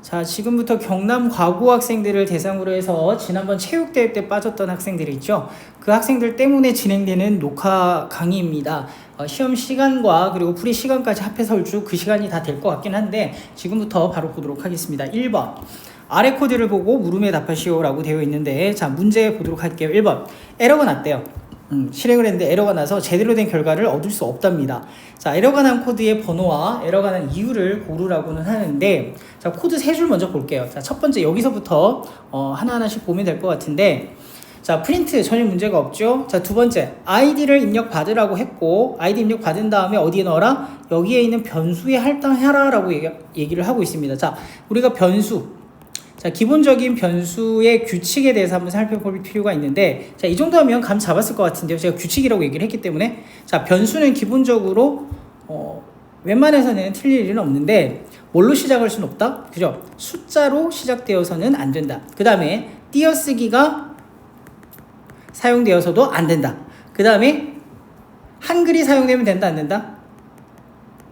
자, 지금부터 경남 과구 학생들을 대상으로 해서 지난번 체육대회 때 빠졌던 학생들이 있죠. 그 학생들 때문에 진행되는 녹화 강의입니다. 시험 시간과 그리고 풀이 시간까지 합해서 얼추 그 시간이 다 될 것 같긴 한데 지금부터 바로 보도록 하겠습니다. 1번 아래 코드를 보고 물음에 답하시오 라고 되어 있는데, 자, 문제 보도록 할게요. 1번 에러가 났대요. 실행을 했는데 에러가 나서 제대로 된 결과를 얻을 수 없답니다. 자, 에러가 난 코드의 번호와 에러가 난 이유를 고르라고는 하는데, 자, 코드 세 줄 먼저 볼게요. 자, 첫 번째 여기서부터 하나하나씩 보면 될 것 같은데, 자, 프린트 전혀 문제가 없죠. 자, 두 번째 아이디를 입력 받으라고 했고, 아이디 입력 받은 다음에 어디에 넣어라? 여기에 있는 변수에 할당해라 라고 얘기를 하고 있습니다. 자, 우리가 변수, 자, 기본적인 변수의 규칙에 대해서 한번 살펴볼 필요가 있는데, 자, 이 정도 하면 감 잡았을 것 같은데요. 제가 규칙이라고 얘기를 했기 때문에. 자, 변수는 기본적으로 웬만해서는 틀릴 일은 없는데 뭘로 시작할 수는 없다? 그죠? 숫자로 시작되어서는 안 된다. 그 다음에 띄어쓰기가 사용되어서도 안 된다. 그 다음에 한글이 사용되면 된다, 안 된다?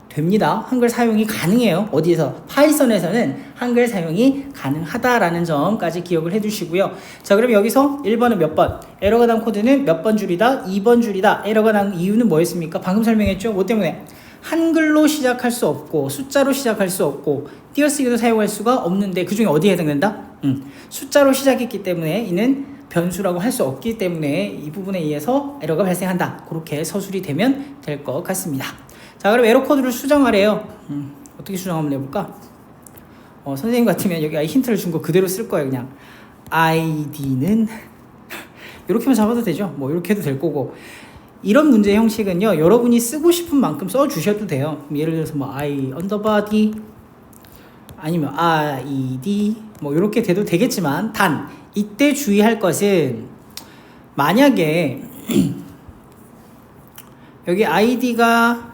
됩니다. 한글 사용이 가능해요. 어디에서? 파이썬에서는 한글 사용이 가능하다라는 점까지 기억을 해두시고요. 자, 그럼 여기서 1번은 몇 번? 에러가 난 코드는 몇 번 줄이다? 2번 줄이다. 에러가 난 이유는 뭐였습니까? 방금 설명했죠? 뭐 때문에? 한글로 시작할 수 없고 숫자로 시작할 수 없고 띄어쓰기도 사용할 수가 없는데 그 중에 어디에 해당된다? 숫자로 시작했기 때문에 이는 변수라고 할 수 없기 때문에 이 부분에 의해서 에러가 발생한다. 그렇게 서술이 되면 될 것 같습니다. 자, 그럼 에러 코드를 수정하래요. 어떻게 수정 한번 해볼까? 선생님 같으면 여기 힌트를 준 거 그대로 쓸 거예요. 그냥 id는 이렇게만 잡아도 되죠. 뭐 이렇게 해도 될 거고, 이런 문제 형식은요, 여러분이 쓰고 싶은 만큼 써주셔도 돼요. 예를 들어서 뭐 I underbar D 아니면 ID 뭐 이렇게 돼도 되겠지만, 단 이때 주의할 것은 만약에 여기 ID가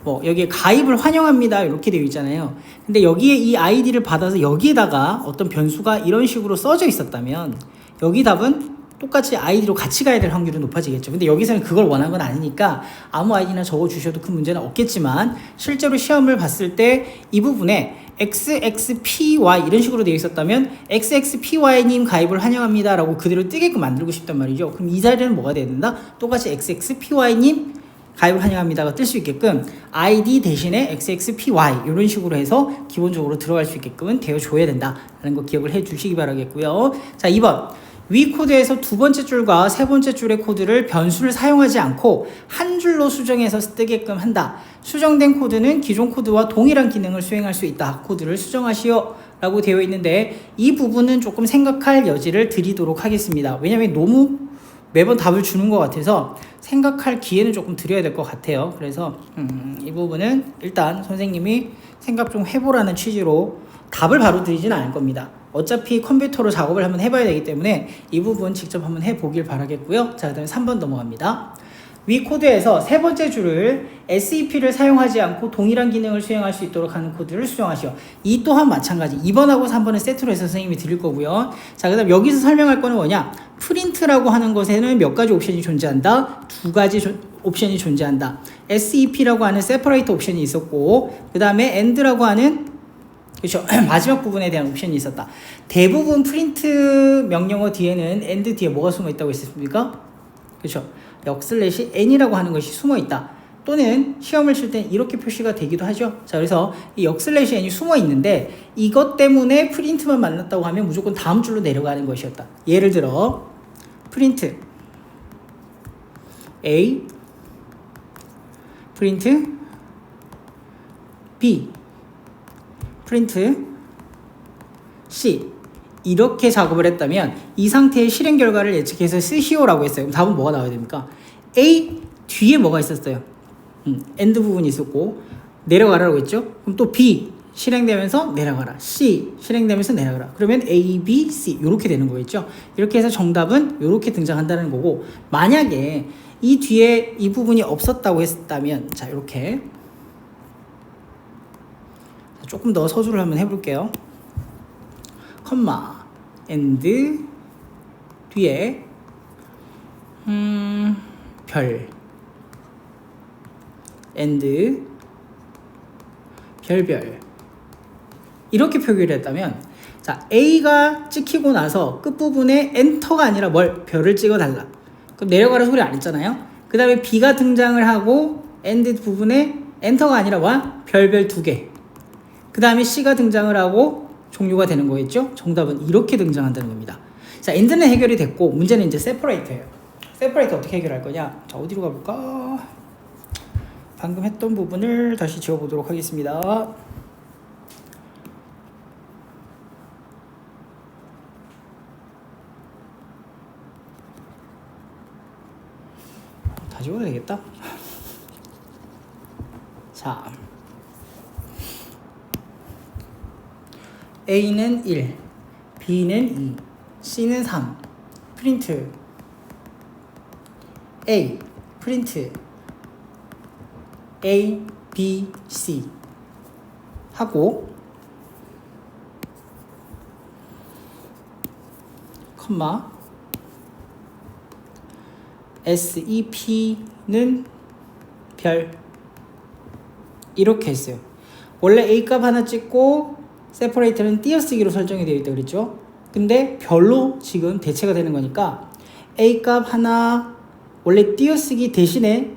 뭐 여기에 가입을 환영합니다 이렇게 되어 있잖아요. 근데 여기에 이 아이디를 받아서 여기에다가 어떤 변수가 이런 식으로 써져 있었다면 여기 답은 똑같이 아이디로 같이 가야 될 확률은 높아지겠죠. 근데 여기서는 그걸 원한 건 아니니까 아무 아이디나 적어 주셔도 큰 문제는 없겠지만, 실제로 시험을 봤을 때 이 부분에 XXPY 이런 식으로 되어 있었다면 XXPY님 가입을 환영합니다 라고 그대로 뜨게끔 만들고 싶단 말이죠. 그럼 이 자리는 뭐가 돼야 된다? 똑같이 XXPY님 가입을 환영합니다가 뜰 수 있게끔 ID 대신에 XXPY 이런 식으로 해서 기본적으로 들어갈 수 있게끔 되어줘야 된다라는 거 기억을 해 주시기 바라겠고요. 자, 2번 위 코드에서 두 번째 줄과 세 번째 줄의 코드를 변수를 사용하지 않고 한 줄로 수정해서 뜨게끔 한다. 수정된 코드는 기존 코드와 동일한 기능을 수행할 수 있다. 코드를 수정하시오 라고 되어 있는데, 이 부분은 조금 생각할 여지를 드리도록 하겠습니다. 왜냐면 너무 매번 답을 주는 것 같아서 생각할 기회는 조금 드려야 될 것 같아요. 그래서 이 부분은 일단 선생님이 생각 좀 해보라는 취지로 답을 바로 드리진 않을 겁니다. 어차피 컴퓨터로 작업을 한번 해봐야 되기 때문에 이 부분 직접 한번 해보길 바라겠고요. 자, 그 다음에 3번 넘어갑니다. 위 코드에서 세 번째 줄을 SEP를 사용하지 않고 동일한 기능을 수행할 수 있도록 하는 코드를 수정하시오. 이 또한 마찬가지. 2번하고 3번은 세트로 해서 선생님이 드릴 거고요. 자, 그 다음 여기서 설명할 거는 뭐냐? 프린트라고 하는 것에는 몇 가지 옵션이 존재한다? 두 가지 옵션이 존재한다. SEP라고 하는 세퍼레이트 옵션이 있었고, 그 다음에 AND라고 하는, 그렇죠, 마지막 부분에 대한 옵션이 있었다. 대부분 프린트 명령어 뒤에는 AND 뒤에 뭐가 숨어 있다고 했습니까? 그렇죠, 역슬래시 n이라고 하는 것이 숨어 있다. 또는 시험을 칠 때 이렇게 표시가 되기도 하죠. 자, 그래서 이 역슬래시 n이 숨어 있는데 이것 때문에 프린트만 만났다고 하면 무조건 다음 줄로 내려가는 것이었다. 예를 들어 프린트 A, 프린트 B, 프린트 C 이렇게 작업을 했다면 이 상태의 실행 결과를 예측해서 쓰시오라고 했어요. 그럼 답은 뭐가 나와야 됩니까? A 뒤에 뭐가 있었어요? AND 부분이 있었고 내려가라고 했죠. 그럼 또 B 실행되면서 내려가라, C 실행되면서 내려가라. 그러면 A, B, C 이렇게 되는 거겠죠. 이렇게 해서 정답은 이렇게 등장한다는 거고, 만약에 이 뒤에 이 부분이 없었다고 했다면, 자, 이렇게 조금 더 서술을 한번 해볼게요. 컴마 AND 뒤에 별 AND 별별 이렇게 표기를 했다면, 자, A가 찍히고 나서 끝부분에 엔터가 아니라 별을 찍어달라. 그럼 내려가라 소리 안 했잖아요. 그 다음에 B가 등장을 하고 엔드 부분에 엔터가 아니라 별별 2개. 그 다음에 C가 등장을 하고 종료가 되는 거겠죠. 정답은 이렇게 등장한다는 겁니다. 자, 엔드는 해결이 됐고 문제는 이제 세퍼레이터예요. 세퍼레이터 어떻게 해결할 거냐. 자, 어디로 가볼까. 방금 했던 부분을 다시 지워보도록 하겠습니다. 다 지워도 되겠다. 자, A는 1, B는 2, C는 3. 프린트 A, 프린트 A, B, C 하고 컴마 S, E, P는 별. 이렇게 했어요. 원래 A 값 하나 찍고 세퍼레이터는 띄어쓰기로 설정이 되어 있다 그랬죠. 근데 별로 지금 대체가 되는 거니까 A 값 하나 원래 띄어쓰기 대신에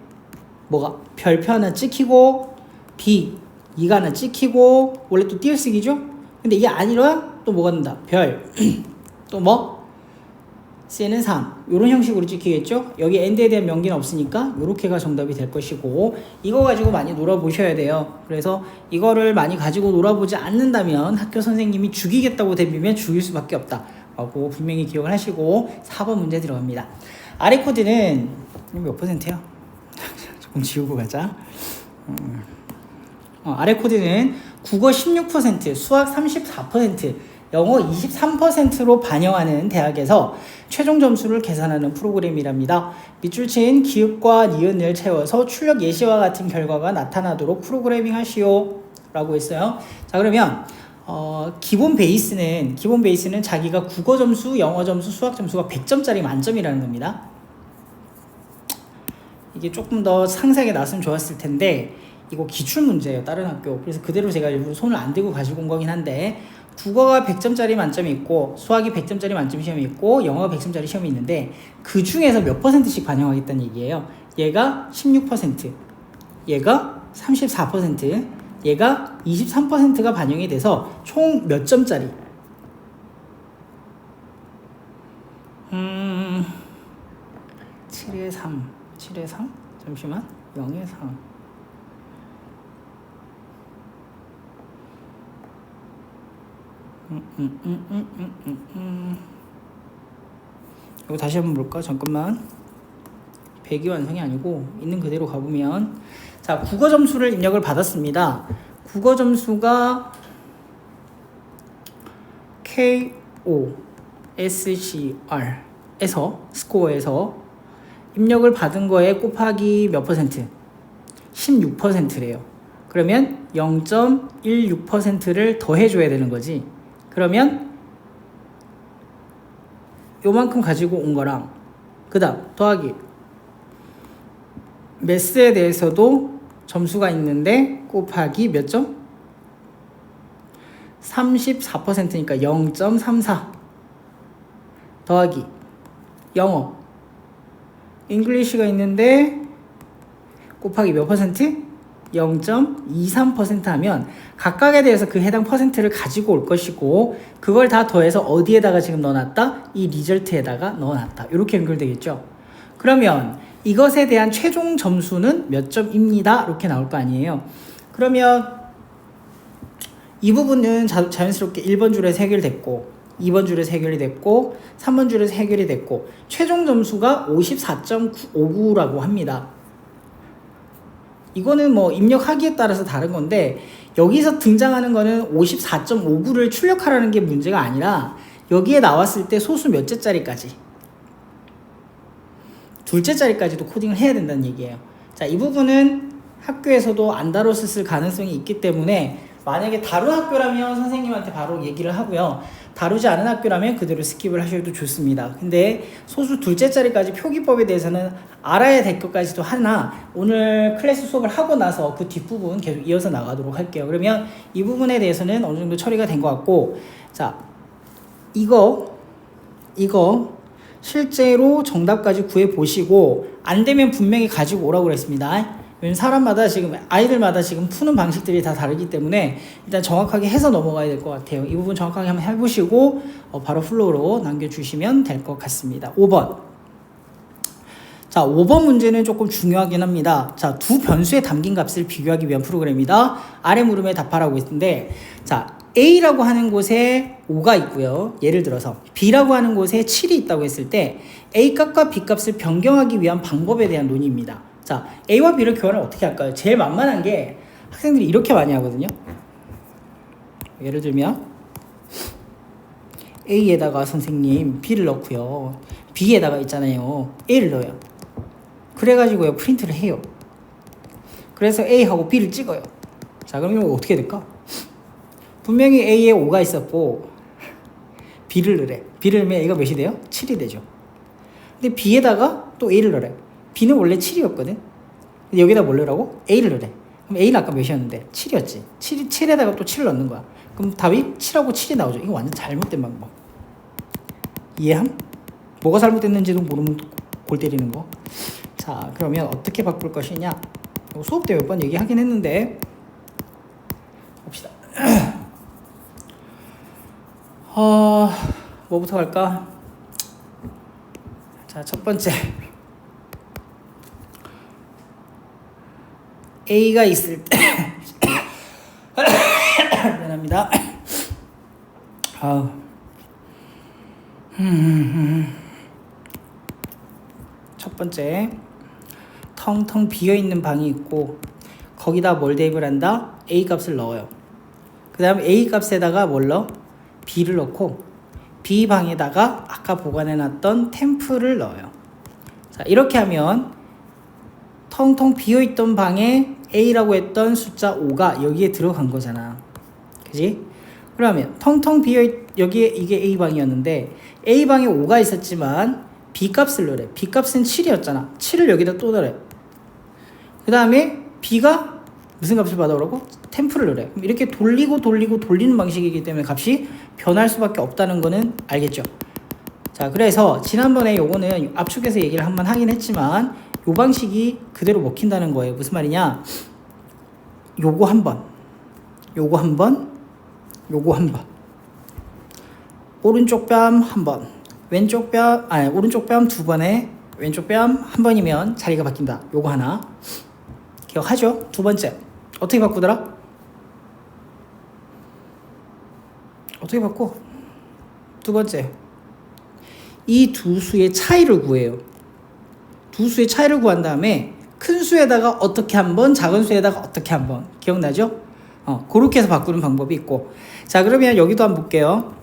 별표 하나 찍히고 B 2가 하나 찍히고 원래 또 띄어쓰기죠. 근데 이게 아니라 또 뭐가 된다. 별 또 C는 3 이런 형식으로 찍히겠죠. 여기 엔드에 대한 명기는 없으니까 이렇게가 정답이 될 것이고, 이거 가지고 많이 놀아보셔야 돼요. 그래서 이거를 많이 가지고 놀아보지 않는다면 학교 선생님이 죽이겠다고 대비면 죽일 수밖에 없다 라고 분명히 기억을 하시고 4번 문제 들어갑니다. 아래 코드는 몇 %예요? 조금 지우고 가자. 아래 코드는 국어 16%, 수학 34%, 영어 23%로 반영하는 대학에서 최종 점수를 계산하는 프로그램이랍니다. 밑줄 친 기읍과 니은을 채워서 출력 예시와 같은 결과가 나타나도록 프로그래밍 하시오 라고 했어요. 자, 그러면 기본 베이스는 자기가 국어 점수, 영어 점수, 수학 점수가 100점짜리 만점이라는 겁니다. 이게 조금 더 상세하게 나왔으면 좋았을 텐데 이거 기출 문제예요, 다른 학교. 그래서 그대로 제가 일부러 손을 안 대고 가지고 온 거긴 한데, 국어가 100점짜리 만점이 있고 수학이 100점짜리 만점 시험이 있고 영어가 100점짜리 시험이 있는데 그 중에서 몇 %씩 반영하겠다는 얘기예요. 얘가 16%, 얘가 34%, 얘가 23%가 반영이 돼서 총 몇 점짜리? 7에 3, 7에 3? 잠시만, 0에 3. 이거 다시 한번 볼까? 잠깐만. 100이 완성이 아니고 있는 그대로 가보면, 자, 국어 점수를 입력을 받았습니다. 국어 점수가 KOSCR에서 스코어에서 입력을 받은 거에 곱하기 몇 %? 16%래요. 그러면 0.16%를 더해줘야 되는 거지. 그러면 요만큼 가지고 온 거랑 그 다음 더하기 매스에 대해서도 점수가 있는데 곱하기 몇 점? 34%니까 0.34 더하기 영어 잉글리시가 있는데 곱하기 몇 %? 0.23% 하면 각각에 대해서 그 해당 퍼센트를 가지고 올 것이고, 그걸 다 더해서 어디에다가 지금 넣어놨다? 이 리절트에다가 넣어놨다. 이렇게 연결되겠죠. 그러면 이것에 대한 최종 점수는 몇 점입니다. 이렇게 나올 거 아니에요. 그러면 이 부분은 자연스럽게 1번 줄에서 해결됐고 2번 줄에서 해결이 됐고 3번 줄에서 해결이 됐고 최종 점수가 54.59라고 합니다. 이거는 뭐 입력하기에 따라서 다른 건데, 여기서 등장하는 거는 54.59를 출력하라는 게 문제가 아니라 여기에 나왔을 때 소수 몇째 자리까지, 둘째 자리까지도 코딩을 해야 된다는 얘기예요. 자, 이 부분은 학교에서도 안 다뤘을 가능성이 있기 때문에 만약에 다룬 학교라면 선생님한테 바로 얘기를 하고요. 다루지 않은 학교라면 그대로 스킵을 하셔도 좋습니다. 근데 소수 둘째 자리까지 표기법에 대해서는 알아야 될 것까지도 하나 오늘 클래스 수업을 하고 나서 그 뒷부분 계속 이어서 나가도록 할게요. 그러면 이 부분에 대해서는 어느 정도 처리가 된 것 같고, 자, 이거 실제로 정답까지 구해 보시고 안 되면 분명히 가지고 오라고 그랬습니다. 왜냐면 사람마다 지금 아이들마다 지금 푸는 방식들이 다 다르기 때문에 일단 정확하게 해서 넘어가야 될 것 같아요. 이 부분 정확하게 한번 해보시고 바로 플로우로 남겨주시면 될 것 같습니다. 5번. 자, 5번 문제는 조금 중요하긴 합니다. 자, 두 변수에 담긴 값을 비교하기 위한 프로그램이다. 아래 물음에 답하라고 했는데, 자, A라고 하는 곳에 5가 있고요. 예를 들어서 B라고 하는 곳에 7이 있다고 했을 때 A 값과 B 값을 변경하기 위한 방법에 대한 논의입니다. 자, A와 B를 교환을 어떻게 할까요? 제일 만만한 게 학생들이 이렇게 많이 하거든요. 예를 들면 A에다가 선생님 B를 넣고요. B에다가 있잖아요. A를 넣어요. 그래가지고요 프린트를 해요. 그래서 A하고 B를 찍어요. 자, 그럼 이거 어떻게 될까? 분명히 A에 5가 있었고 B를 넣으래. B를 넣으면 A가 몇이 돼요? 7이 되죠. 근데 B에다가 또 A를 넣으래. B는 원래 7이었거든. 근데 여기다 뭘 넣으라고? A를 넣으래. 그럼 A는 아까 몇이었는데? 7이었지. 7에다가 또 7을 넣는 거야. 그럼 답이 7하고 7이 나오죠. 이거 완전 잘못된 방법. 이해함? 뭐가 잘못됐는지도 모르면 골 때리는 거. 자, 그러면 어떻게 바꿀 것이냐? 수업 때 몇 번 얘기하긴 했는데 봅시다. 뭐부터 갈까? 자, 첫 번째 A가 있을 때 미안합니다. 첫 번째 텅텅 비어있는 방이 있고 거기다 뭘 대입을 한다? A 값을 넣어요. 그 다음 A 값에다가 뭘 넣어? B를 넣고 B 방에다가 아까 보관해놨던 템프를 넣어요. 자, 이렇게 하면 텅텅 비어있던 방에 A라고 했던 숫자 5가 여기에 들어간 거잖아. 그지? 그러면 텅텅 여기에 이게 A방이었는데 A방에 5가 있었지만 B값을 넣으래. B값은 7이었잖아. 7을 여기다 또 넣으래. 그 다음에 B가 무슨 값을 받아오라고? 템프를 넣으래. 이렇게 돌리는 방식이기 때문에 값이 변할 수밖에 없다는 거는 알겠죠? 자, 그래서 지난번에 요거는 압축해서 얘기를 한번 하긴 했지만 요 방식이 그대로 먹힌다는 거예요. 무슨 말이냐? 요거 한 번, 요거 한 번, 요거 한 번. 오른쪽 뺨 한 번, 왼쪽 뺨, 오른쪽 뺨 두 번에 왼쪽 뺨 한 번이면 자리가 바뀐다. 요거 하나. 기억하죠? 두 번째. 어떻게 바꾸더라? 어떻게 바꿔? 두 번째. 이 두 수의 차이를 구해요. 두 수의 차이를 구한 다음에 큰 수에다가 어떻게 한 번, 작은 수에다가 어떻게 한 번. 기억나죠? 그렇게 해서 바꾸는 방법이 있고. 자, 그러면 여기도 한번 볼게요.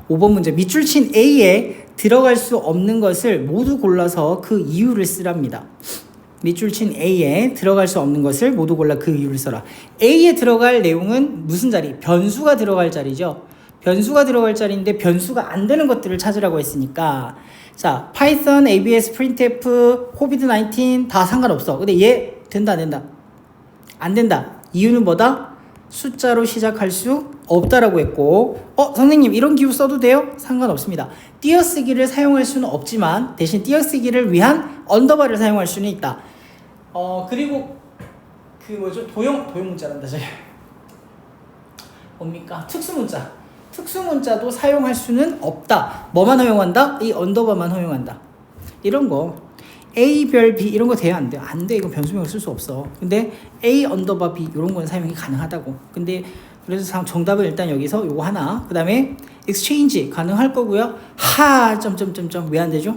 5번 문제. 밑줄 친 A에 들어갈 수 없는 것을 모두 골라서 그 이유를 쓰랍니다. 밑줄 친 A에 들어갈 수 없는 것을 모두 골라 그 이유를 써라. A에 들어갈 내용은 무슨 자리? 변수가 들어갈 자리죠. 변수가 들어갈 자리인데 변수가 안 되는 것들을 찾으라고 했으니까, 자, 파이썬, ABS, printf, COVID-19 다 상관없어. 근데 얘 된다 안 된다? 안 된다. 이유는 뭐다? 숫자로 시작할 수 없다라고 했고, 선생님 이런 기호 써도 돼요? 상관없습니다. 띄어쓰기를 사용할 수는 없지만 대신 띄어쓰기를 위한 언더바를 사용할 수는 있다. 그리고 그 뭐죠? 도형 문자란다. 저기 뭡니까? 특수문자도 사용할 수는 없다. 뭐만 허용한다? 이 언더바만 허용한다. 이런 거 A 별 B 이런 거 돼야 안 돼요? 안 돼. 이건 변수명을 쓸 수 없어. 근데 A 언더바 B 이런 건 사용이 가능하다고. 근데 그래서 정답은 일단 여기서 요거 하나. 그 다음에 exchange 가능할 거고요. 점점점점 왜 안 되죠?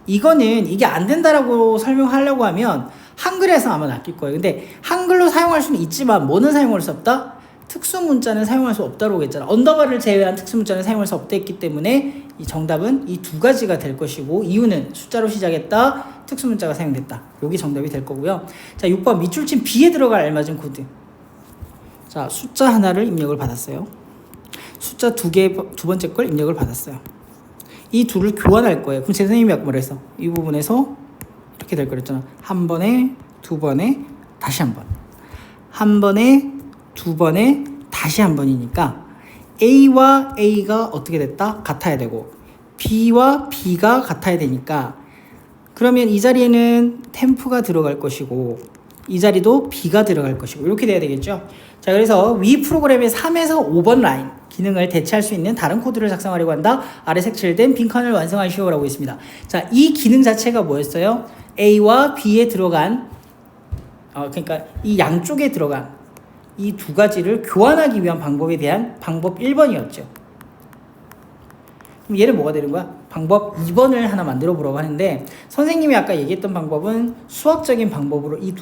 이거는 이게 안 된다라고 설명하려고 하면 한글에서 아마 낚일 거예요. 근데 한글로 사용할 수는 있지만 뭐는 사용할 수 없다? 특수 문자는 사용할 수 없다고 했잖아. 언더바를 제외한 특수 문자는 사용할 수 없다 했기 때문에 이 정답은 이 두 가지가 될 것이고, 이유는 숫자로 시작했다, 특수 문자가 사용됐다. 여기 정답이 될 거고요. 자, 6번 밑줄 친 B에 들어갈 알맞은 코드. 자, 숫자 하나를 입력을 받았어요. 숫자 두 번째 걸 입력을 받았어요. 이 둘을 교환할 거예요. 그럼 제 선생님이 아까 뭐라 했어? 이 부분에서 이렇게 될 거랬잖아. 한 번에, 두 번에, 다시 한 번. 한 번에, 두 번에, 다시 한 번이니까 A와 A가 어떻게 됐다? 같아야 되고, B와 B가 같아야 되니까, 그러면 이 자리에는 템프가 들어갈 것이고, 이 자리도 B가 들어갈 것이고, 이렇게 돼야 되겠죠? 자, 그래서 위 프로그램의 3에서 5번 라인 기능을 대체할 수 있는 다른 코드를 작성하려고 한다. 아래 색칠된 빈칸을 완성하시오라고 있습니다. 자, 이 기능 자체가 뭐였어요? A와 B에 들어간, 그러니까 이 양쪽에 들어간 이 두 가지를 교환하기 위한 방법에 대한 방법 1번이었죠. 그럼 얘는 뭐가 되는 거야? 방법 2번을 하나 만들어 보라고 하는데, 선생님이 아까 얘기했던 방법은 수학적인 방법으로 이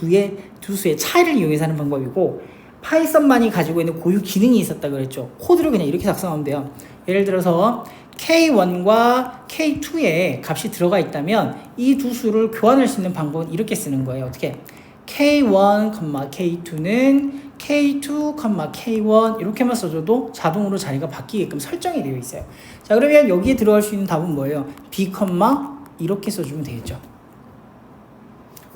두 수의 차이를 이용해서 하는 방법이고, 파이썬만이 가지고 있는 고유 기능이 있었다 그랬죠. 코드를 그냥 이렇게 작성하면 돼요. 예를 들어서 K1과 K2에 값이 들어가 있다면 이 두 수를 교환할 수 있는 방법은 이렇게 쓰는 거예요. 어떻게? K1, K2는 K2, K1 이렇게만 써줘도 자동으로 자리가 바뀌게끔 설정이 되어 있어요. 자, 그러면 여기에 들어갈 수 있는 답은 뭐예요? B, 이렇게 써주면 되겠죠.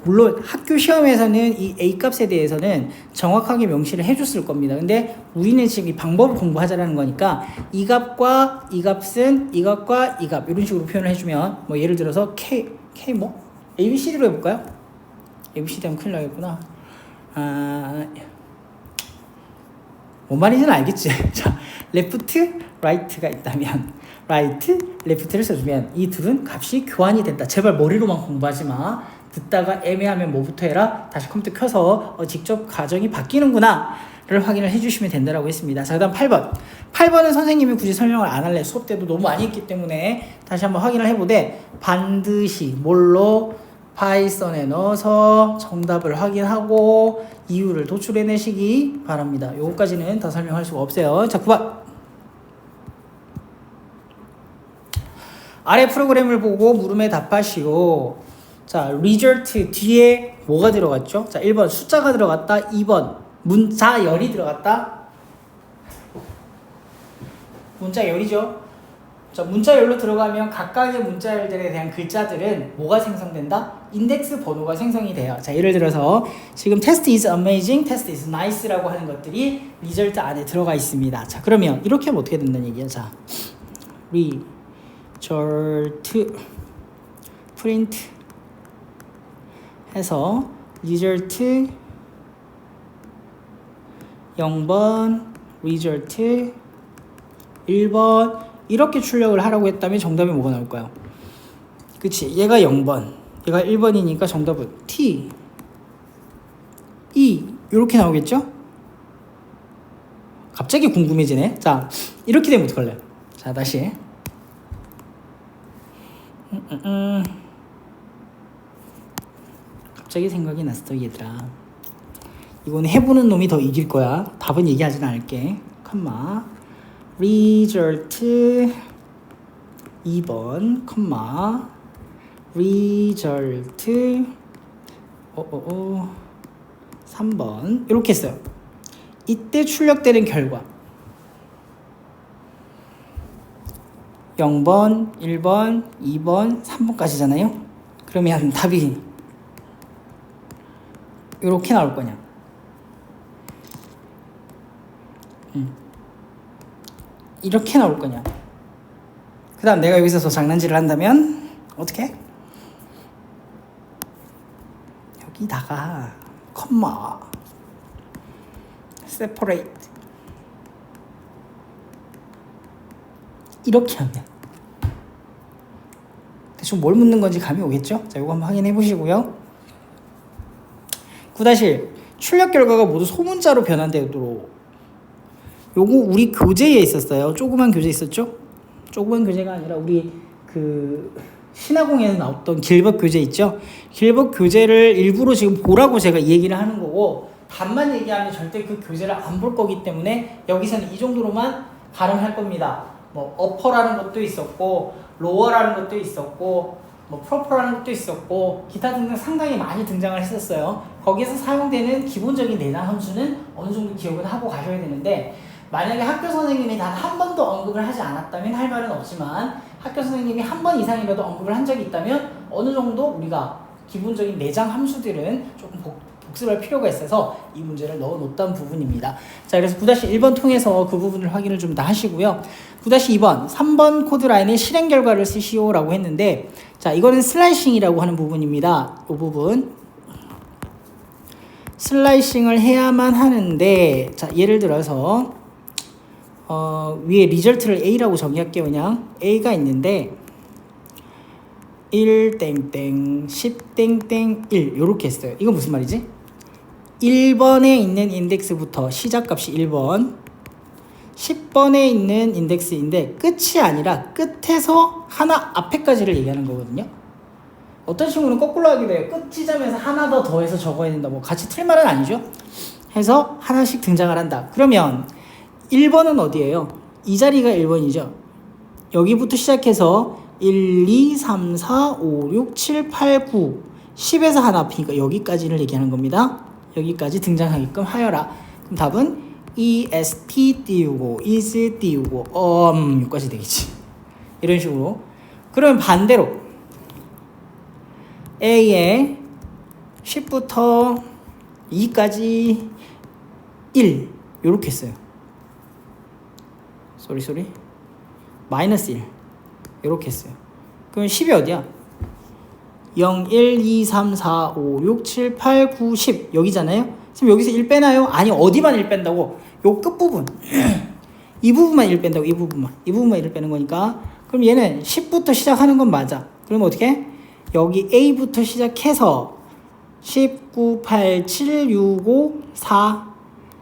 물론 학교 시험에서는 이 A 값에 대해서는 정확하게 명시를 해줬을 겁니다. 근데 우리는 지금 이 방법을 공부하자라는 거니까 이 값과 이 값은 이 값과 이 값 이런 식으로 표현을 해주면, 뭐 예를 들어서 K 뭐? ABCD로 해볼까요? ABCD 하면 큰일 나겠구나. 뭔 말인지는 알겠지? 자, 레프트, 라이트가 있다면 라이트, 레프트를 써주면 이 둘은 값이 교환이 된다. 제발 머리로만 공부하지 마. 듣다가 애매하면 뭐부터 해라? 다시 컴퓨터 켜서 직접 가정이 바뀌는구나 를 확인을 해주시면 된다라고 했습니다. 자, 그 다음 8번. 8번은 선생님이 굳이 설명을 안 할래. 수업 때도 너무 많이 했기 때문에 다시 한번 확인을 해보되, 반드시 뭘로? 파이썬에 넣어서 정답을 확인하고 이유를 도출해내시기 바랍니다. 요거까지는 더 설명할 수가 없어요. 자, 9번. 아래 프로그램을 보고 물음에 답하시오. 자, result 뒤에 뭐가 들어갔죠? 자, 1번 숫자가 들어갔다. 2번 문자열이 들어갔다. 문자열이죠. 자, 문자열로 들어가면 각각의 문자열들에 대한 글자들은 뭐가 생성된다? 인덱스 번호가 생성이 돼요. 자, 예를 들어서 지금 test is amazing, test is nice라고 하는 것들이 result 안에 들어가 있습니다. 자, 그러면 이렇게 하면 어떻게 된다는 얘기야? 자, result print 해서 result 0번, result 1번 이렇게 출력을 하라고 했다면 정답이 뭐가 나올까요? 그치, 얘가 0번, 얘가 1번이니까 정답은 T, E 이렇게 나오겠죠? 갑자기 궁금해지네. 자, 이렇게 되면 어떡할래? 자, 다시 갑자기 생각이 났어 얘들아. 이건 해보는 놈이 더 이길 거야. 답은 얘기하진 않을게. 컴마 result 2번 컴마 result 3번 이렇게 했어요. 이때 출력되는 결과 0번, 1번, 2번, 3번까지잖아요. 그러면 답이 이렇게 나올 거냐? 이렇게 나올 거냐? 그 다음 내가 여기서 더 장난질을 한다면 어떻게? 여기다가 컴마 separate 이렇게 하면 대충 뭘 묻는 건지 감이 오겠죠? 자, 이거 한번 확인해 보시고요. 9-1 출력 결과가 모두 소문자로 변환되도록, 요거 우리 교재에 있었어요. 조그만 교재 있었죠? 조그만 교재가 아니라 우리 그 신화공에서 나왔던 길벗 교재 있죠? 길벗 교재를 일부러 지금 보라고 제가 이 얘기를 하는 거고, 답만 얘기하면 절대 그 교재를 안 볼 거기 때문에 여기서는 이 정도로만 발음할 겁니다. 뭐 어퍼라는 것도 있었고 로어라는 것도 있었고 뭐 프로퍼라는 것도 있었고 기타 등등 상당히 많이 등장을 했었어요. 거기서 사용되는 기본적인 내장 함수는 어느 정도 기억은 하고 가셔야 되는데 만약에 학교 선생님이 단 한 번도 언급을 하지 않았다면 할 말은 없지만 학교 선생님이 한 번 이상이라도 언급을 한 적이 있다면 어느 정도 우리가 기본적인 내장 함수들은 조금 복습할 필요가 있어서 이 문제를 넣어 놓았던 부분입니다. 자, 그래서 9-1번 통해서 그 부분을 확인을 좀 더 하시고요. 9-2번 3번 코드 라인의 실행 결과를 쓰시오 라고 했는데 자, 이거는 슬라이싱이라고 하는 부분입니다. 이 부분 슬라이싱을 해야만 하는데 자, 예를 들어서 위에 리절트를 A라고 정의할게요. 그냥 A가 있는데 1 땡땡 10 땡땡 1 요렇게 했어요. 이건 무슨 말이지? 1번에 있는 인덱스부터 시작값이 1번 10번에 있는 인덱스인데 끝이 아니라 끝에서 하나 앞에까지를 얘기하는 거거든요. 어떤 친구는 거꾸로 하게 돼요. 끝 지점에서 하나 더 더해서 적어야 된다. 뭐 같이 틀 말은 아니죠. 해서 하나씩 등장을 한다. 그러면 1번은 어디예요? 이 자리가 1번이죠. 여기부터 시작해서 1, 2, 3, 4, 5, 6, 7, 8, 9 10에서 하나 앞이니까 여기까지를 얘기하는 겁니다. 여기까지 등장하게끔 하여라. 그럼 답은 EST 띄우고 is 띄우고 여기까지 되겠지. 이런 식으로. 그러면 반대로 A에 10부터 2까지 1 요렇게 했어요. 쏘리 마이너스 1 요렇게 했어요. 그럼 10이 어디야? 0, 1, 2, 3, 4, 5, 6, 7, 8, 9, 10 여기잖아요. 지금 여기서 1 빼나요? 아니 어디만 1 뺀다고? 요 끝부분 이 부분만 1 뺀다고. 이 부분만 1 빼는 거니까 그럼 얘는 10부터 시작하는 건 맞아. 그러면 어떻게? 여기 A부터 시작해서 10, 9, 8, 7, 6, 5, 4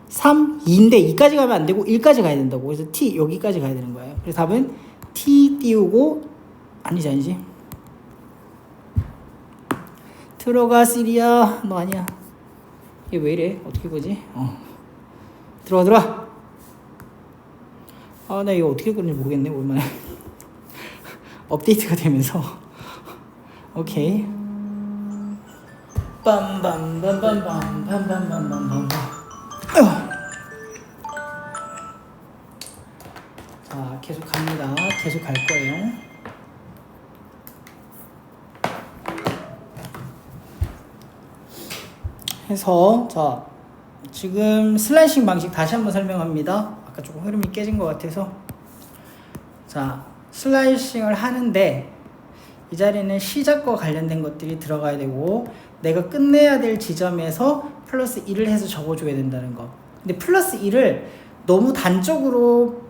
3, 2인데 2까지 가면 안 되고 1까지 가야 된다고. 그래서 T 여기까지 가야 되는 거예요. 그래서 답은 T 띄우고 아니지 들어가 시리야 너 아니야. 이게 왜 이래? 어떻게 보지? 들어와. 나 이거 어떻게 그런지 모르겠네. 오랜만에 업데이트가 되면서 오케이 빰빰빰빰빰빰빰빰빰빰 자, 계속 갑니다. 계속 갈 거예요. 해서 자, 지금 슬라이싱 방식 다시 한번 설명합니다. 아까 조금 흐름이 깨진 것 같아서 자, 슬라이싱을 하는데 이 자리는 시작과 관련된 것들이 들어가야 되고 내가 끝내야 될 지점에서 플러스 1을 해서 적어줘야 된다는 거. 근데 플러스 1을 너무 단적으로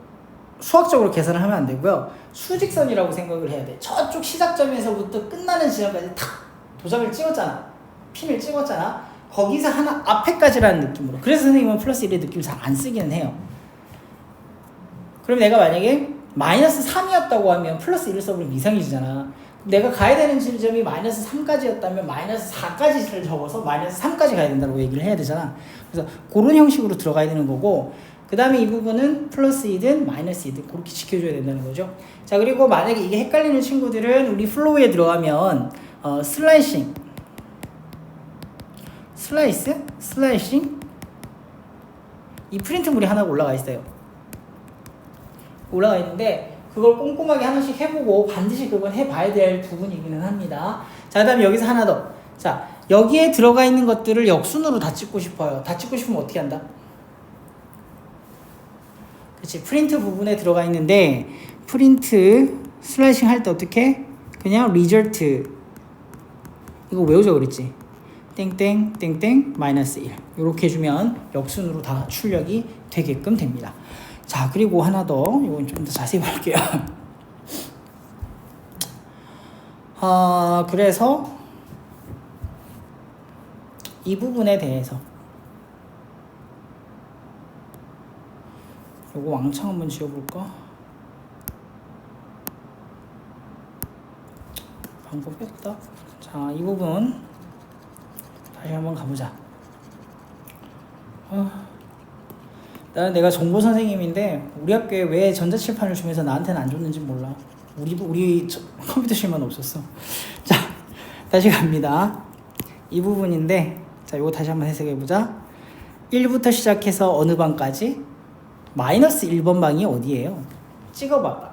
수학적으로 계산을 하면 안 되고요. 수직선이라고 생각을 해야 돼. 저쪽 시작점에서부터 끝나는 지점까지 탁 도장을 찍었잖아. 핀을 찍었잖아. 거기서 하나 앞에까지라는 느낌으로. 그래서 선생님은 플러스 1의 느낌을 잘 안 쓰기는 해요. 그럼 내가 만약에 마이너스 3이었다고 하면 플러스 1을 써버리면 이상해지잖아. 내가 가야 되는 지점이 마이너스 3까지였다면 마이너스 4까지를 적어서 마이너스 3까지 가야 된다고 얘기를 해야 되잖아. 그래서 그런 형식으로 들어가야 되는 거고 그 다음에 이 부분은 플러스 2든 마이너스 2든 그렇게 지켜줘야 된다는 거죠. 자, 그리고 만약에 이게 헷갈리는 친구들은 우리 플로우에 들어가면 슬라이싱 이 프린트물이 하나 올라가 있어요. 올라가 있는데 그걸 꼼꼼하게 하나씩 해보고 반드시 그건 해봐야 될 부분이기는 합니다. 자, 그 다음에 여기서 하나 더. 자, 여기에 들어가 있는 것들을 역순으로 다 찍고 싶어요. 다 찍고 싶으면 어떻게 한다? 그치, 프린트 부분에 들어가 있는데 프린트 슬라이싱 할 때 어떻게? 그냥 리절트 이거 외우자 그랬지. 땡땡 땡땡 마이너스 1 이렇게 해주면 역순으로 다 출력이 되게끔 됩니다. 자, 그리고 하나 더 이건 좀 더 자세히 볼게요. 그래서 이 부분에 대해서 요거 왕창 한번 지워볼까? 방법이 없다. 자, 이 부분 다시 한번 가보자. 나는 내가 정보 선생님인데 우리 학교에 왜 전자칠판을 주면서 나한테는 안 줬는지 몰라. 우리 컴퓨터실만 없었어. 자, 다시 갑니다. 이 부분인데, 자, 이거 다시 한번 해석해보자. 1부터 시작해서 어느 방까지? 마이너스 1번 방이 어디예요? 찍어봐.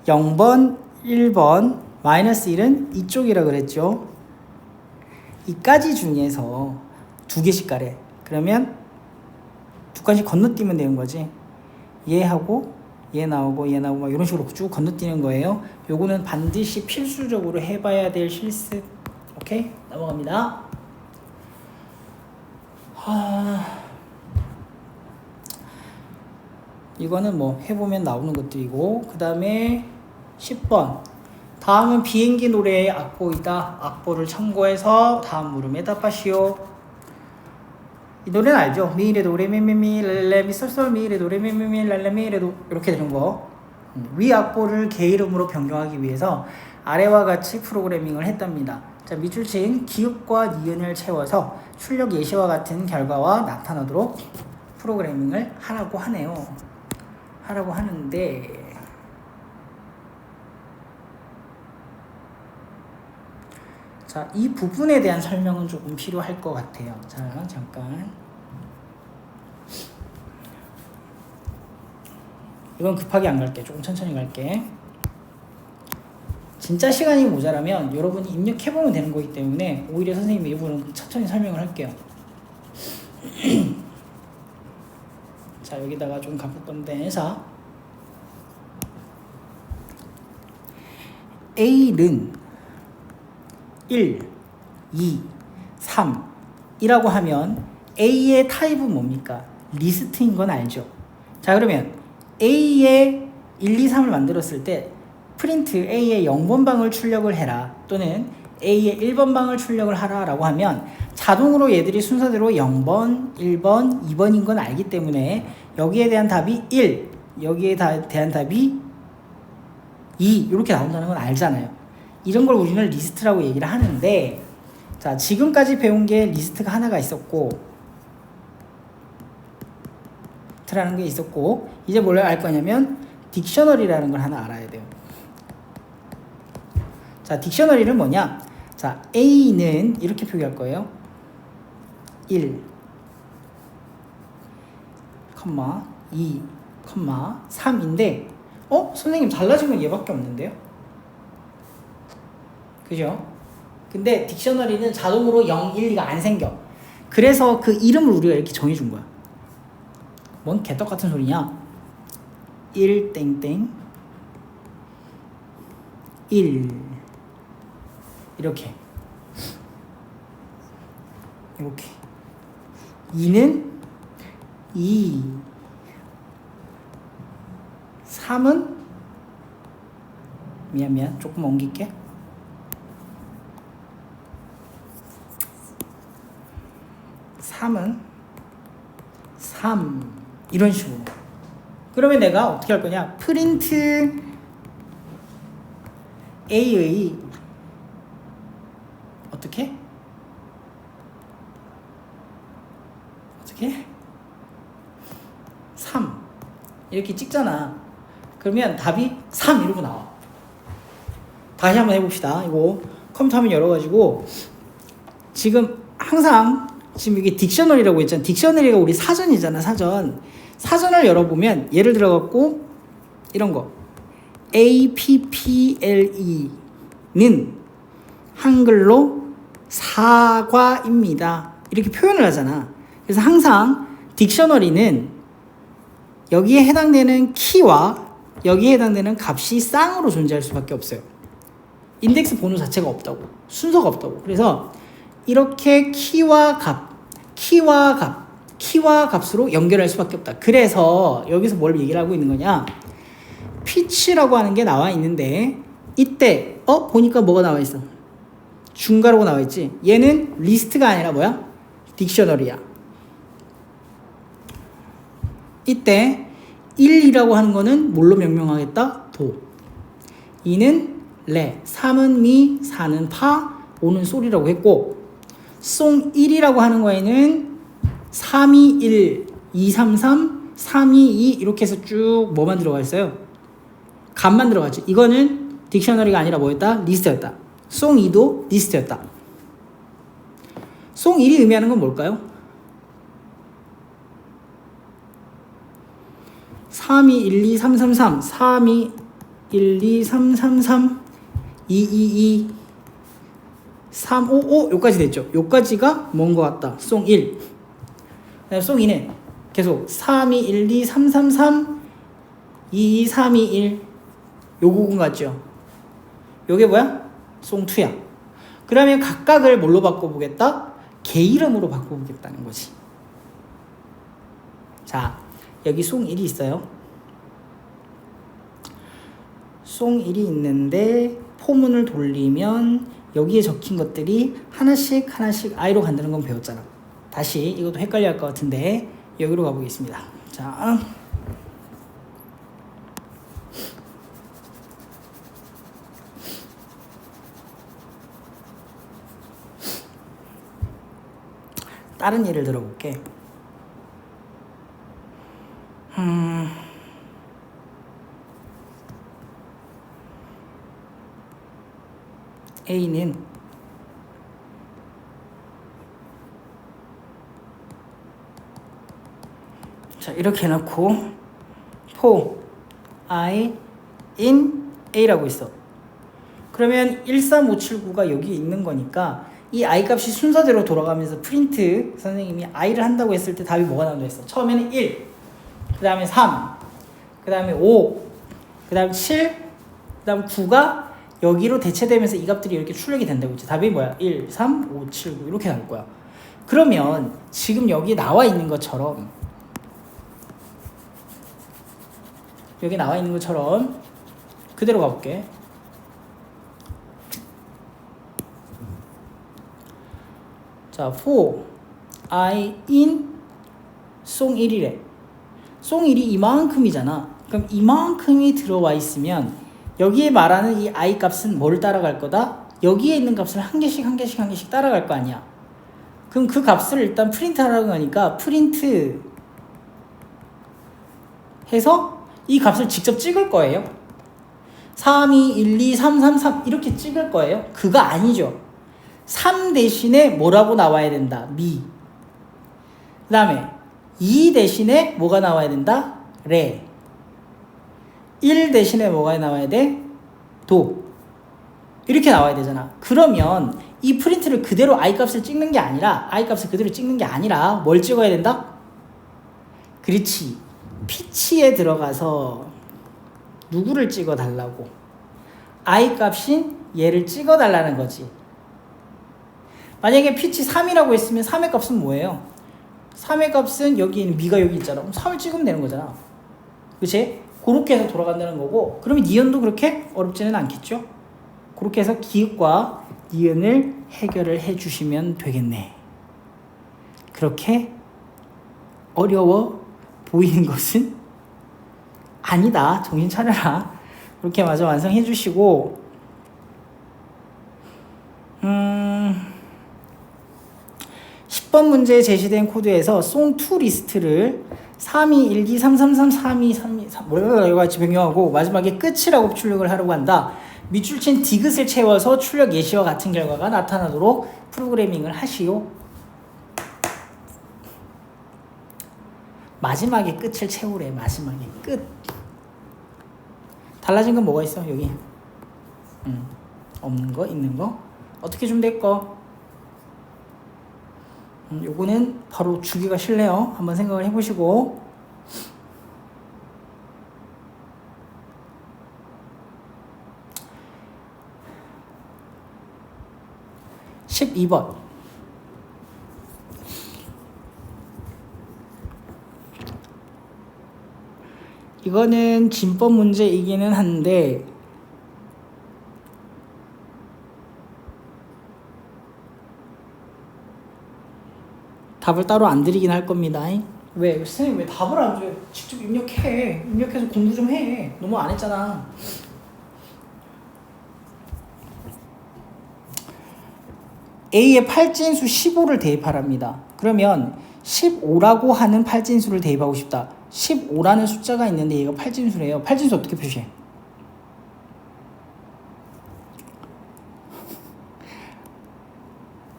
0번, 1번, 마이너스 1은 이쪽이라 그랬죠. 이까지 중에서 두 개씩 가래. 그러면 두 칸씩 건너뛰면 되는 거지. 얘하고 얘 나오고 얘 나오고 막 이런 식으로 쭉 건너뛰는 거예요. 요거는 반드시 필수적으로 해봐야 될 실습. 오케이? 넘어갑니다. 이거는 뭐 해보면 나오는 것들이고, 그 다음에 10번. 다음은 비행기 노래의 악보이다. 악보를 참고해서 다음 물음에 답하시오. 이 노래는 알죠? 미레 도레 미미미 랄레미 솔솔 미레 도레 미미미 랄레미 레도 이렇게 되는 거. 위 악보를 개 이름으로 변경하기 위해서 아래와 같이 프로그래밍을 했답니다. 자, 밑줄 친 기읍과 니은을 채워서 출력 예시와 같은 결과와 나타나도록 프로그래밍을 하라고 하네요. 하라고 하는데, 자, 이 부분에 대한 설명은 조금 필요할 것 같아요. 자, 잠깐. 이건 급하게 안 갈게. 조금 천천히 갈게. 진짜 시간이 모자라면 여러분이 입력해보면 되는 거기 때문에 오히려 선생님이 이 부분은 천천히 설명을 할게요. 자, 여기다가 좀 가볼 건데, 자, A는 1, 2, 3 이라고 하면 A의 타입은 뭡니까? 리스트인 건 알죠? 자, 그러면 A의 1, 2, 3을 만들었을 때 프린트 A의 0번 방을 출력을 해라, 또는 A의 1번 방을 출력을 하라 라고 하면 자동으로 얘들이 순서대로 0번, 1번, 2번인 건 알기 때문에 여기에 대한 답이 1, 여기에 대한 답이 2 이렇게 나온다는 건 알잖아요. 이런 걸 우리는 리스트라고 얘기를 하는데, 자, 지금까지 배운 게 리스트가 하나가 있었고, 라는 게 있었고, 이제 뭘 알 거냐면 딕셔너리라는 걸 하나 알아야 돼요. 자, 딕셔너리는 뭐냐? 자, A는 이렇게 표기할 거예요. 1, 2, 3인데 선생님 달라진 건 얘밖에 없는데요? 그죠? 근데 딕셔너리는 자동으로 0, 1, 2가 안 생겨. 그래서 그 이름을 우리가 이렇게 정해준 거야. 뭔 개떡 같은 소리냐? 1 땡땡 1 이렇게 2는 2 3은 미안 조금 옮길게. 3은 3 이런 식으로. 그러면 내가 어떻게 할 거냐? 프린트 A의 어떻게 3 이렇게 찍잖아. 그러면 답이 3 이러고 나와. 다시 한번 해봅시다. 이거 컴퓨터 화면 열어가지고 지금 항상 지금 이게 딕셔너리라고 했잖아. 딕셔너리가 우리 사전이잖아. 사전을 열어보면 예를 들어갖고 이런 거 APPLE는 한글로 사과입니다 이렇게 표현을 하잖아. 그래서 항상 딕셔너리는 여기에 해당되는 키와 여기에 해당되는 값이 쌍으로 존재할 수밖에 없어요. 인덱스 번호 자체가 없다고, 순서가 없다고. 그래서 이렇게 키와 값으로 연결할 수밖에 없다. 그래서 여기서 뭘 얘기를 하고 있는 거냐? 피치라고 하는 게 나와 있는데 이때 보니까 뭐가 나와 있어? 중괄호가 나와 있지. 얘는 리스트가 아니라 뭐야? 딕셔너리야. 이때 1이라고 하는 거는 뭘로 명명하겠다? 도. 2는 레, 3은 미, 4는 파, 5는 솔이라고 했고, 송 1이라고 하는 거에는 3, 2, 1, 2, 3, 3, 3, 2, 2 이렇게 해서 쭉 뭐만 들어가 있어요? 값만 들어갔죠. 이거는 딕셔너리가 아니라 뭐였다? 리스트였다. 송 2도 리스트였다. 송 1이 의미하는 건 뭘까요? 3, 2, 1, 2, 3, 3, 3 3, 2, 1, 2, 3, 3, 3 2, 2, 2 3, 5, 5 여기까지 됐죠. 여기까지가 뭔 것 같다. 송 1. 그다음 송 2는 계속 3, 2, 1, 2, 3, 3, 3 2, 2, 3, 2, 1 요 부분 같죠. 요게 뭐야? 송 2야. 그러면 각각을 뭘로 바꿔보겠다? 개 이름으로 바꿔보겠다는 거지. 자, 여기 송 1이 있어요. 송 1이 있는데 포문을 돌리면 여기에 적힌 것들이 하나씩 I로 간다는 건 배웠잖아. 다시 이것도 헷갈려 할 것 같은데 여기로 가보겠습니다. 자, 다른 예를 들어볼게. A는 자 이렇게 해놓고 for I in A라고 있어. 그러면 13579가 여기 있는 거니까 이 I 값이 순서대로 돌아가면서 프린트 선생님이 I를 한다고 했을 때 답이 뭐가 나온다 했어? 처음에는 1, 그 다음에 3, 그 다음에 5, 그 다음에 7, 그 다음 9가 여기로 대체되면서 이 값들이 이렇게 출력이 된다고 했지. 답이 뭐야? 1, 3, 5, 7, 9 이렇게 나올 거야. 그러면 지금 여기 나와 있는 것처럼 여기 나와 있는 것처럼 그대로 가볼게. 자, for I in 송 1이래. 송 1이 이만큼이잖아. 그럼 이만큼이 들어와 있으면 여기에 말하는 이 I 값은 뭘 따라갈 거다? 여기에 있는 값을 한 개씩 한 개씩 한 개씩 따라갈 거 아니야. 그럼 그 값을 일단 프린트 하라고 하니까 프린트 해서 이 값을 직접 찍을 거예요. 3, 2, 1, 2, 3, 3, 3 이렇게 찍을 거예요. 그거 아니죠. 3 대신에 뭐라고 나와야 된다? 미. 그 다음에 2 대신에 뭐가 나와야 된다? 레. 1 대신에 뭐가 나와야 돼? 도. 이렇게 나와야 되잖아. 그러면 이 프린트를 그대로 I 값을 찍는 게 아니라 I 값을 그대로 찍는 게 아니라 뭘 찍어야 된다? 그렇지. 피치에 들어가서 누구를 찍어 달라고? I 값인 얘를 찍어 달라는 거지. 만약에 피치 3이라고 했으면 3의 값은 뭐예요? 3의 값은 여기 있는 미가 여기 있잖아. 그럼 3을 찍으면 되는 거잖아. 그치? 그렇게 해서 돌아간다는 거고, 그러면 니은도 그렇게 어렵지는 않겠죠? 그렇게 해서 기읍과 니은을 해결을 해주시면 되겠네. 그렇게 어려워 보이는 것은 아니다. 정신 차려라. 그렇게 마저 완성해 주시고, 10번 문제에 제시된 코드에서 송2 리스트를 3, 2, 1, 2, 3, 3, 3, 3, 2, 3, 2, 3 이거 같이 변경하고 마지막에 끝이라고 출력을 하려고 한다. 밑줄 친 디귿을 채워서 출력 예시와 같은 결과가 나타나도록 프로그래밍을 하시오. 마지막에 끝을 채우래. 마지막에 끝. 달라진 건 뭐가 있어? 여기 없는 거, 있는 거. 어떻게 좀 될까? 요거는 바로 주기가 싫네요. 한번 생각을 해보시고. (12번) 이거는 진법 문제이기는 한데 답을 따로 안 드리긴 할 겁니다. 왜? 선생님 왜 답을 안 줘요? 직접 입력해. 입력해서 공부 좀 해. 너무 안 했잖아. A의 팔진수 15를 대입하랍니다. 그러면 15라고 하는 팔진수를 대입하고 싶다. 15라는 숫자가 있는데 얘가 팔진수래요. 팔진수 어떻게 표시해?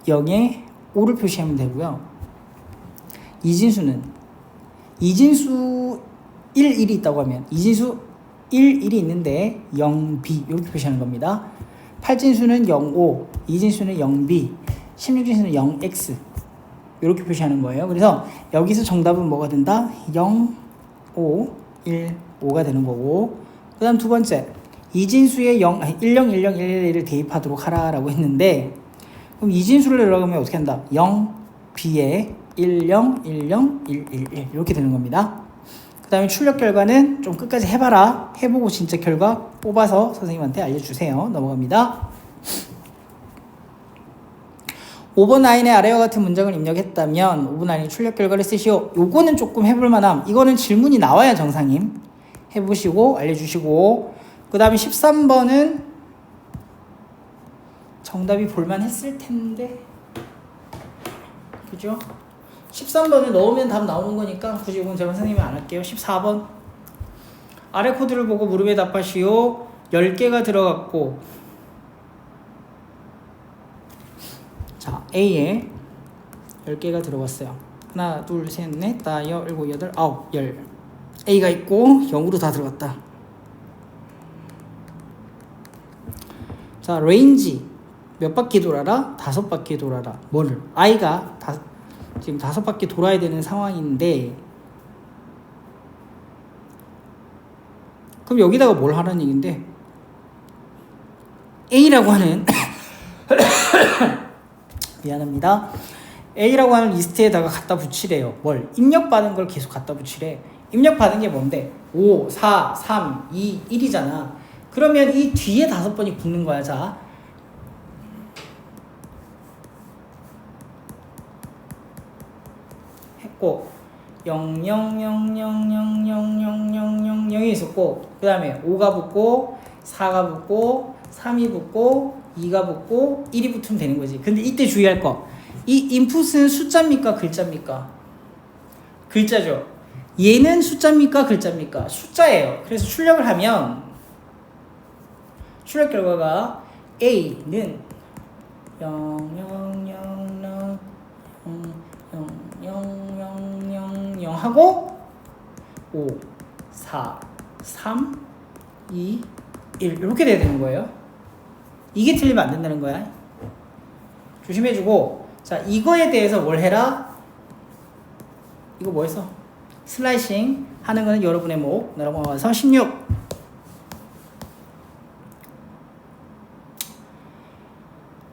(0에 5를 표시하면 되고요. 이진수는 이진수 1, 1이 있다고 하면 이진수 1, 1이 있는데 0b 이렇게 표시하는 겁니다. 팔진수는 0, 5, 이진수는 0b, 16진수는 0x 이렇게 표시하는 거예요. 그래서 여기서 정답은 뭐가 된다? 0, 5, 1, 5가 되는 거고, 그 다음 두 번째 이진수에 10, 10, 10, 11을 대입하도록 하라라고 했는데, 그럼 이진수를 내려가면 어떻게 한다? 0, b에 10, 10, 111 이렇게 되는 겁니다. 그 다음에 출력 결과는 좀 끝까지 해봐라. 해보고 진짜 결과 뽑아서 선생님한테 알려주세요. 넘어갑니다. 5번 라인의 아래와 같은 문장을 입력했다면 5번 라인의 출력 결과를 쓰시오. 요거는 조금 해볼 만함. 이거는 질문이 나와야 정상임. 해보시고 알려주시고, 그 다음에 13번은 정답이 볼만 했을 텐데, 그죠? 13번을 넣으면 답 나오는 거니까 굳이 이건 제가 선생님이 안 할게요. 14번 아래 코드를 보고 무릎에 답하시오. 10개가 들어갔고, 자, A에 10개가 들어갔어요. 하나, 둘, 셋, 넷, 다, 여, 일곱, 여덟, 아홉, 열. A가 있고 0으로 다 들어갔다. 자, 레인지 몇 바퀴 돌아라? 5바퀴 돌아라. 뭐를? I가 지금 5바퀴 돌아야 되는 상황인데, 그럼 여기다가 뭘 하라는 얘긴데, A라고 하는 미안합니다. A라고 하는 리스트에다가 갖다 붙이래요. 뭘? 입력받은 걸 계속 갖다 붙이래. 입력받은 게 뭔데? 5, 4, 3, 2, 1이잖아. 그러면 이 뒤에 5번이 붙는 거야. 자, 했고 0, 0, 0, 0, 0, 0, 0, 0, 0, 0이 있었고, 그 다음에 5가 붙고 4가 붙고 3이 붙고 2가 붙고 1이 붙으면 되는 거지. 근데 이때 주의할 거, 이 인풋은 숫자입니까 글자입니까? 글자죠. 얘는 숫자입니까 글자입니까? 숫자예요. 그래서 출력을 하면 출력 결과가 A는 0, 0, 0, 0, 0, 0, 0, 0, 0 하고 5, 4, 3, 2, 1 이렇게 돼야 되는 거예요. 이게 틀리면 안 된다는 거야. 조심해주고, 자, 이거에 대해서 뭘 해라? 이거 뭐 했어? 슬라이싱 하는 거는 여러분의 목. 넘어가서 16.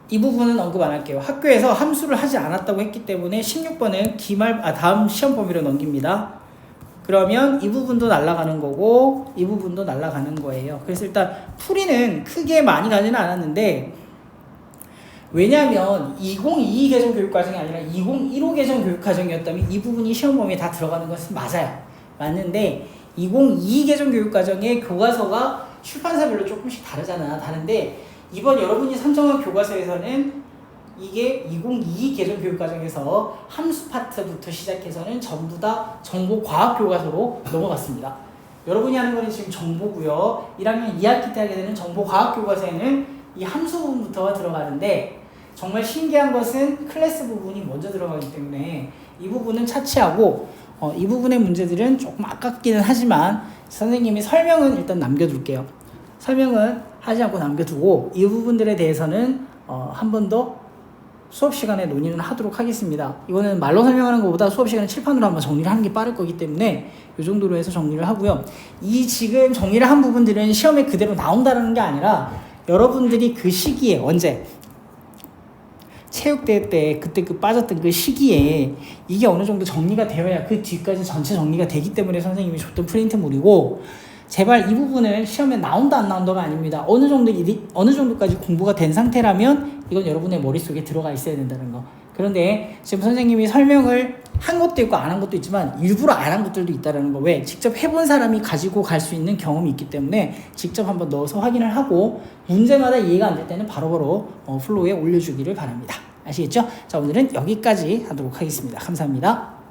이 부분은 언급 안 할게요. 학교에서 함수를 하지 않았다고 했기 때문에 16번은 다음 시험 범위로 넘깁니다. 그러면 이 부분도 날아가는 거고 이 부분도 날아가는 거예요. 그래서 일단 풀이는 크게 많이 가지는 않았는데, 왜냐하면 2022 개정 교육과정이 아니라 2015 개정 교육과정이었다면 이 부분이 시험 범위에 다 들어가는 것은 맞아요. 맞는데 2022 개정 교육과정의 교과서가 출판사별로 조금씩 다르잖아. 다른데 이번 여러분이 선정한 교과서에서는 이게 2022 개정 교육과정에서 함수 파트부터 시작해서는 전부 다 정보과학 교과서로 넘어갔습니다. 여러분이 하는 거는 지금 정보고요. 1학년 2학기 때 하게 되는 정보과학 교과서에는 이 함수 부분부터가 들어가는데, 정말 신기한 것은 클래스 부분이 먼저 들어가기 때문에 이 부분은 차치하고 이 부분의 문제들은 조금 아깝기는 하지만 선생님이 설명은 일단 남겨둘게요. 설명은 하지 않고 남겨두고 이 부분들에 대해서는 한 번 더 수업 시간에 논의는 하도록 하겠습니다. 이거는 말로 설명하는 것보다 수업 시간에 칠판으로 한번 정리를 하는 게 빠를 거기 때문에 이 정도로 해서 정리를 하고요. 이 지금 정리를 한 부분들은 시험에 그대로 나온다는 게 아니라 여러분들이 그 시기에, 언제 체육대회 때 그때 빠졌던 그 시기에 이게 어느 정도 정리가 되어야 그 뒤까지 전체 정리가 되기 때문에 선생님이 줬던 프린트물이고, 제발 이 부분은 시험에 나온다 안 나온다가 아닙니다. 어느 정도까지 공부가 된 상태라면 이건 여러분의 머릿속에 들어가 있어야 된다는 거. 그런데 지금 선생님이 설명을 한 것도 있고 안 한 것도 있지만 일부러 안 한 것들도 있다는 거. 왜? 직접 해본 사람이 가지고 갈 수 있는 경험이 있기 때문에 직접 한번 넣어서 확인을 하고 문제마다 이해가 안 될 때는 바로바로 플로우에 올려주기를 바랍니다. 아시겠죠? 자, 오늘은 여기까지 하도록 하겠습니다. 감사합니다.